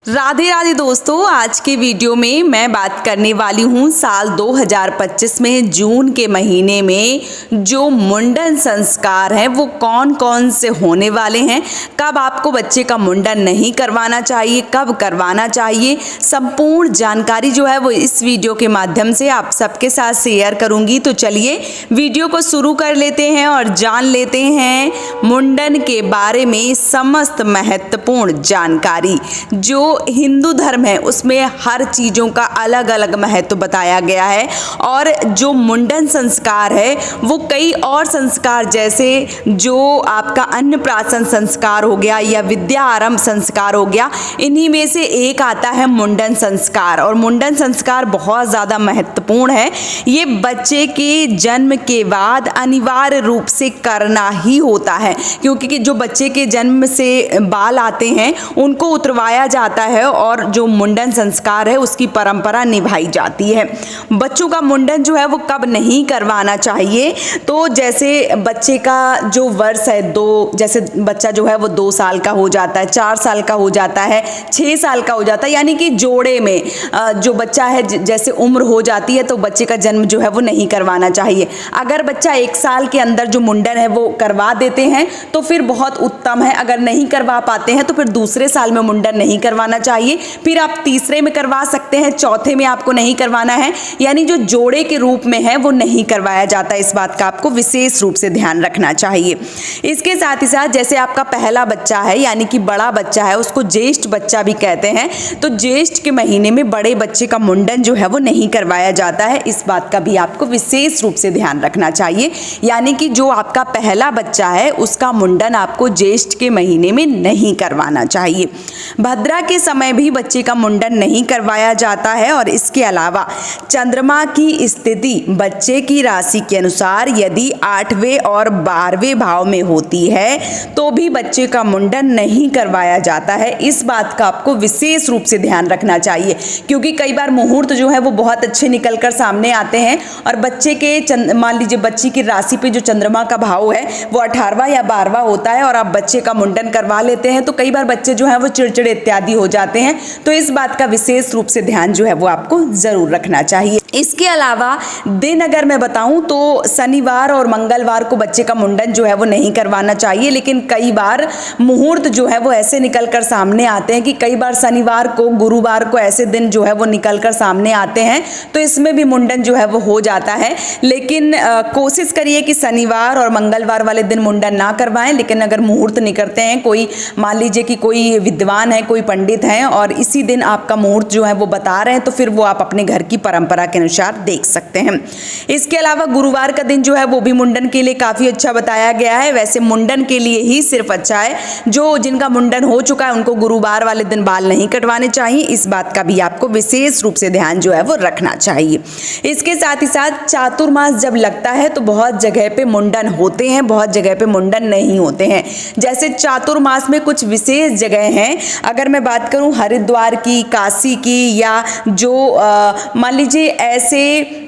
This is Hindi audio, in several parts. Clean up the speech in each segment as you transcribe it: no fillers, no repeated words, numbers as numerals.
राधे राधे दोस्तों, आज के वीडियो में मैं बात करने वाली हूँ साल 2025 में जून के महीने में जो मुंडन संस्कार हैं वो कौन कौन से होने वाले हैं, कब आपको बच्चे का मुंडन नहीं करवाना चाहिए, कब करवाना चाहिए। संपूर्ण जानकारी जो है वो इस वीडियो के माध्यम से आप सबके साथ शेयर करूँगी। तो चलिए वीडियो को शुरू कर लेते हैं और जान लेते हैं मुंडन के बारे में समस्त महत्वपूर्ण जानकारी। जो हिंदू धर्म है उसमें हर चीज़ों का अलग अलग महत्व बताया गया है और जो मुंडन संस्कार है वो कई और संस्कार जैसे जो आपका अन्नप्राशन संस्कार हो गया या विद्या आरंभ संस्कार हो गया, इन्हीं में से एक आता है मुंडन संस्कार। और मुंडन संस्कार बहुत ज़्यादा महत्वपूर्ण है। ये बच्चे के जन्म के बाद अनिवार्य रूप से करना ही होता है, क्योंकि जो बच्चे के जन्म से बाल आते हैं उनको उतरवाया जाता है और जो मुंडन संस्कार है उसकी परंपरा निभाई जाती है। बच्चों का मुंडन जो है वो कब नहीं करवाना चाहिए, तो जैसे बच्चे का जो वर्ष है जैसे बच्चा जो है वो 2 साल का हो जाता है, 4 साल का हो जाता है, 6 साल का हो जाता है, यानी कि जोड़े में जो बच्चा है जैसे उम्र हो जाती है तो बच्चे का जन्म जो है वो नहीं करवाना चाहिए। अगर बच्चा 1 साल के अंदर जो मुंडन है वो करवा देते हैं तो फिर बहुत उत्तम है। अगर नहीं करवा पाते हैं तो फिर दूसरे साल में मुंडन नहीं करवाना चाहिए, फिर आप तीसरे में करवा सकते हैं, चौथे में आपको नहीं करवाना है। यानी जो जोड़े के रूप में है वो नहीं करवाया जाता। इस बात का आपको विशेष रूप से ध्यान रखना चाहिए। इसके साथ ही साथ जैसे आपका पहला बच्चा है यानी कि बड़ा बच्चा है, उसको ज्येष्ठ बच्चा भी कहते हैं, तो ज्येष्ठ के महीने में बड़े बच्चे का मुंडन जो है वो नहीं करवाया जाता है। इस बात का भी आपको विशेष रूप से ध्यान रखना चाहिए। यानी कि जो आपका पहला बच्चा है उसका मुंडन आपको ज्येष्ठ के महीने में नहीं करवाना चाहिए। भद्रा के समय भी बच्चे का मुंडन नहीं करवाया जाता है। और इसके अलावा चंद्रमा की स्थिति बच्चे की राशि के अनुसार यदि 8वें और 12वें भाव में होती है तो भी बच्चे का मुंडन नहीं करवाया जाता है। इस बात का आपको विशेष रूप से ध्यान रखना चाहिए, क्योंकि कई बार मुहूर्त जो है वो बहुत अच्छे निकल कर सामने आते हैं और बच्चे के मान लीजिए बच्ची की राशि पे जो चंद्रमा का भाव है वो 18वां या 12वां होता है और आप बच्चे का मुंडन करवा लेते हैं तो कई बार बच्चे जो है वो चिड़चिड़े इत्यादि हो जाते हैं। तो इस बात का विशेष रूप से ध्यान जो है वो आपको जरूर रखना चाहिए। इसके अलावा दिन अगर मैं बताऊं तो शनिवार और मंगलवार को बच्चे का मुंडन जो है वो नहीं करवाना चाहिए, लेकिन कई बार मुहूर्त जो है वो ऐसे निकल कर सामने आते हैं कि कई बार शनिवार को, गुरुवार को ऐसे दिन जो है वो निकल कर सामने आते हैं तो इसमें भी मुंडन जो है वो हो जाता है। लेकिन कोशिश करिए कि शनिवार और मंगलवार वाले दिन मुंडन ना करवाएं। लेकिन अगर मुहूर्त निकलते हैं, कोई मान लीजिए कि कोई विद्वान है, कोई पंडित हैं और इसी दिन आपका मुहूर्त जो है वो बता रहे हैं तो फिर वो आप अपने घर की परंपरा के अनुसार देख सकते हैं। इसके अलावा गुरुवार का दिन जो है वो भी मुंडन के लिए काफ़ी अच्छा बताया गया है। वैसे मुंडन के लिए ही सिर्फ अच्छा है, जो जिनका मुंडन हो चुका है उनको गुरुवार वाले दिन बाल नहीं कटवाने चाहिए। इस बात का भी आपको विशेष रूप से ध्यान जो है वो रखना चाहिए। इसके साथ ही साथ चातुर्मास जब लगता है तो बहुत जगह पे मुंडन होते हैं, बहुत जगह पे मुंडन नहीं होते हैं। जैसे चातुर्मास में कुछ विशेष जगह हैं, अगर मैं बात करूं हरिद्वार की, काशी की, या जो मान लीजिए ऐसे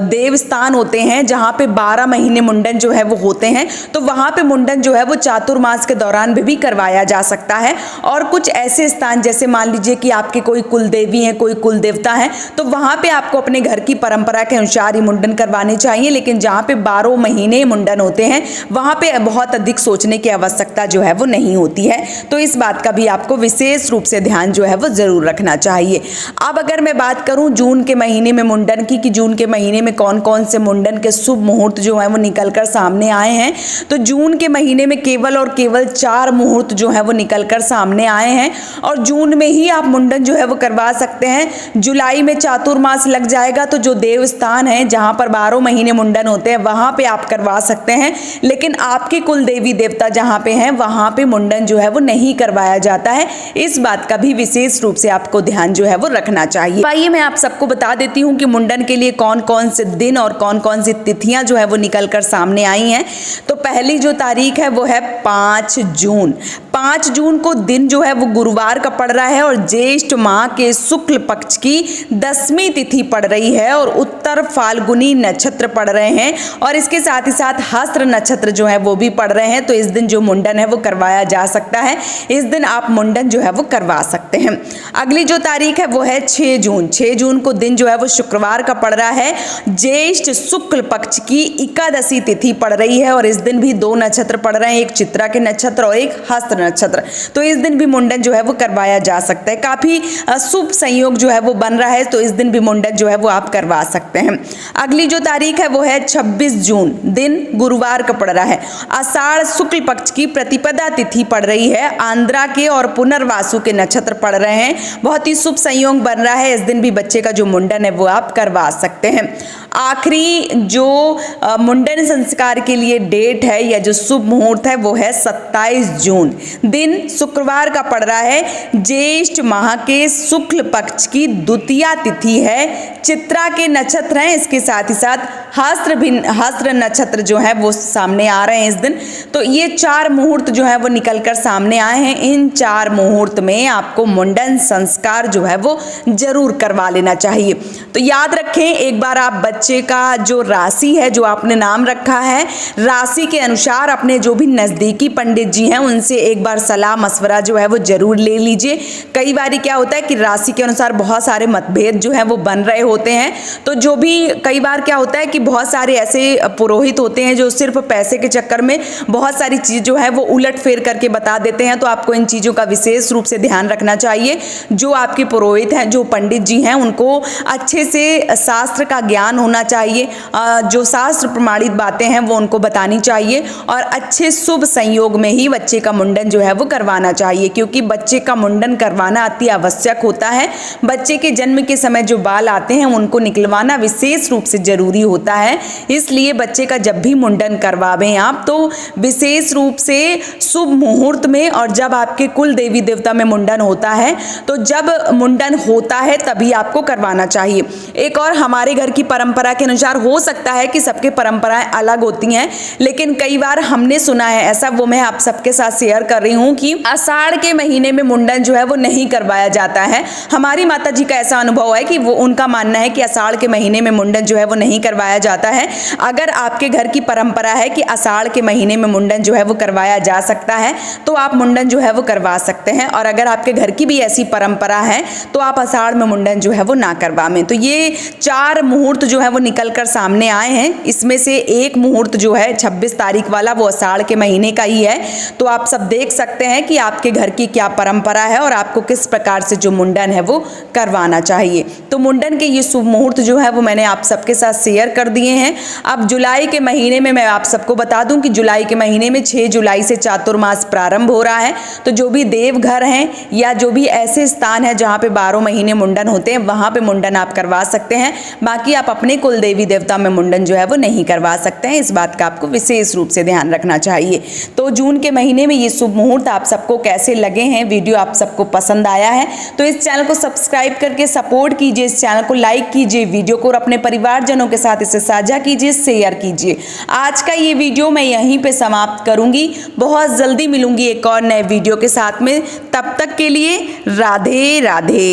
देव स्थान होते हैं जहाँ पे 12 महीने मुंडन जो है वो होते हैं, तो वहाँ पे मुंडन जो है वो चातुर्मास के दौरान भी करवाया जा सकता है। और कुछ ऐसे स्थान जैसे मान लीजिए कि आपके कोई कुल देवी हैं, कोई कुल देवता है, तो वहाँ पे आपको अपने घर की परंपरा के अनुसार ही मुंडन करवाने चाहिए। लेकिन जहाँ पे 12 महीने मुंडन होते हैं वहाँ पे बहुत अधिक सोचने की आवश्यकता जो है वो नहीं होती है। तो इस बात का भी आपको विशेष रूप से ध्यान जो है वो जरूर रखना चाहिए। अब अगर मैं बात करूं जून के महीने में मुंडन की, कि जून के महीने में कौन कौन से मुंडन के शुभ मुहूर्त जो है वो निकल कर सामने आए हैं, तो जून के महीने में केवल और केवल 4 मुहूर्त जो है वो निकल कर सामने आए हैं और जून में ही आप मुंडन जो है वो करवा सकते हैं। जुलाई में चातुर्मास लग जाएगा तो जो देव स्थान है जहां पर 12 महीने मुंडन होते हैं वहां पे आप करवा सकते हैं। लेकिन आपके कुल देवी देवता जहां पे हैं वहां पे मुंडन जो है वो नहीं करवाया जाता है। इस बात का भी विशेष रूप से आपको ध्यान जो है वो रखना चाहिए। आइए मैं आप सबको बता देती हूँ कि मुंडन के लिए कौन कौन से दिन और कौन कौन सी तिथियां जो है वो निकल कर सामने आई हैं। तो पहली जो तारीख है वो है 5 जून। 5 जून को दिन जो है वो गुरुवार का पड़ रहा है और ज्येष्ठ माह के शुक्ल पक्ष की 10वीं तिथि पड़ रही है और उत्तर फाल्गुनी नक्षत्र पड़ रहे हैं और इसके साथ ही साथ हस्त्र नक्षत्र जो है वो भी पड़ रहे हैं। तो इस दिन जो मुंडन है वो करवाया जा सकता है, इस दिन आप मुंडन जो है वो करवा सकते हैं। अगली जो तारीख है वो है 6 जून। 6 जून को दिन जो है वो शुक्रवार का पड़ रहा है, ज्येष्ठ शुक्ल पक्ष की एकादशी तिथि पड़ रही है और इस दिन भी 2 नक्षत्र पड़ रहे हैं, एक चित्रा के नक्षत्र और एक हस्त नक्षत्र। तो इस दिन भी मुंडन जो है वो करवाया जा सकता है, काफी शुभ संयोग जो है वो बन रहा है, तो इस दिन भी मुंडन जो है वो आप करवा सकते हैं। अगली जो तारीख है वो है 26 जून, दिन गुरुवार का पड़ रहा है, आषाढ़ शुक्ल पक्ष की प्रतिपदा तिथि पड़ रही है, आंद्रा के और पुनर्वासु के नक्षत्र पड़ रहे हैं, बहुत ही शुभ संयोग बन रहा है, इस दिन भी बच्चे का जो मुंडन है वो आप करवा सकते हैं। आखिरी जो मुंडन संस्कार के लिए डेट है या जो शुभ मुहूर्त है वो है 27 जून, दिन शुक्रवार का पड़ रहा है, ज्येष्ठ माह के शुक्ल पक्ष की द्वितीया तिथि है, चित्रा के नक्षत्र हैं, इसके साथ ही साथ हस्त्र नक्षत्र जो है वो सामने आ रहे हैं इस दिन। तो ये 4 मुहूर्त जो है वो निकलकर सामने आए हैं, इन 4 मुहूर्त में आपको मुंडन संस्कार जो है वो जरूर करवा लेना चाहिए। तो याद रखें, एक बार आप बच्चे का जो राशि है, जो आपने नाम रखा है, राशि के अनुसार अपने जो भी नज़दीकी पंडित जी हैं उनसे एक बार सलाह मशवरा जो है वो जरूर ले लीजिए। कई बार क्या होता है कि राशि के अनुसार बहुत सारे मतभेद जो है वो बन रहे होते हैं, तो जो भी कई बार क्या होता है कि बहुत सारे ऐसे पुरोहित होते हैं जो सिर्फ पैसे के चक्कर में बहुत सारी चीज़ जो है वो उलट फेर करके बता देते हैं, तो आपको इन चीज़ों का विशेष रूप से ध्यान रखना चाहिए। जो आपके पुरोहित हैं, जो पंडित जी हैं, उनको अच्छे से शास्त्र का ज्ञान होना चाहिए, जो शास्त्र प्रमाणित बातें हैं वो उनको बतानी चाहिए और अच्छे शुभ संयोग में ही बच्चे का मुंडन जो है वो करवाना चाहिए, क्योंकि बच्चे का मुंडन करवाना अति आवश्यक होता है। बच्चे के जन्म के समय जो बाल आते हैं उनको निकलवाना विशेष रूप से जरूरी होता है, इसलिए बच्चे का जब भी मुंडन करवावें आप तो विशेष रूप से शुभ मुहूर्त में, और जब आपके कुल देवी देवता में मुंडन होता है तो जब मुंडन होता है तभी आपको करवाना चाहिए। एक और हमारे घर की परंपरा के अनुसार, हो सकता है कि सबके परंपराएं अलग होती हैं, लेकिन कई बार हमने सुना है ऐसा, वो मैं आप सबके साथ शेयर कर रही हूँ कि आषाढ़ के महीने में मुंडन जो है वो नहीं करवाया जाता है। हमारी माता जी का ऐसा अनुभव है कि वो, उनका मानना है कि आषाढ़ के महीने में मुंडन जो है वो नहीं करवाया जाता है। अगर आपके घर की परंपरा है कि आषाढ़ के महीने में मुंडन जो है वो करवाया जा सकता है तो आप मुंडन जो है वो करवा सकते हैं, और अगर आपके घर की भी ऐसी परंपरा है तो आप आषाढ़ में मुंडन जो है वो ना करवाएं। तो ये 4 मुहूर्त जो है वो निकल कर सामने आए हैं, इसमें से एक मुहूर्त जो है 26 तारीख वाला वो आषाढ़ के महीने का ही है। तो आप सब देख सकते हैं कि आपके घर की क्या परंपरा है और आपको किस प्रकार से जो मुंडन है वो करवाना चाहिए। तो मुंडन के ये शुभ मुहूर्त जो है वो मैंने आप सबके साथ शेयर कर दिए हैं। अब जुलाई के महीने में मैं आप सबको बता दूं कि जुलाई के महीने में 6 जुलाई से चातुर्मास प्रारंभ हो रहा है, तो जो भी देवघर हैं या जो भी ऐसे स्थान है जहाँ पे 12 महीने मुंडन होते हैं वहाँ पे मुंडन आप करवा सकते हैं। बाकी आप अपने कुल देवी देवता में मुंडन जो है वो नहीं करवा सकते हैं, इस बात का आपको विशेष रूप से ध्यान रखना चाहिए। तो जून के महीने में ये शुभ मुहूर्त आप सबको कैसे लगे हैं, वीडियो आप सबको पसंद आया है तो इस चैनल को सब्सक्राइब करके सपोर्ट कीजिए, इस चैनल को लाइक कीजिए, वीडियो को अपने परिवारजनों के साथ इसे साझा कीजिए, शेयर कीजिए। आज का ये वीडियो मैं यहीं पे समाप्त करूंगी, बहुत जल्दी मिलूंगी एक और नए वीडियो के साथ में। तब तक के लिए राधे राधे।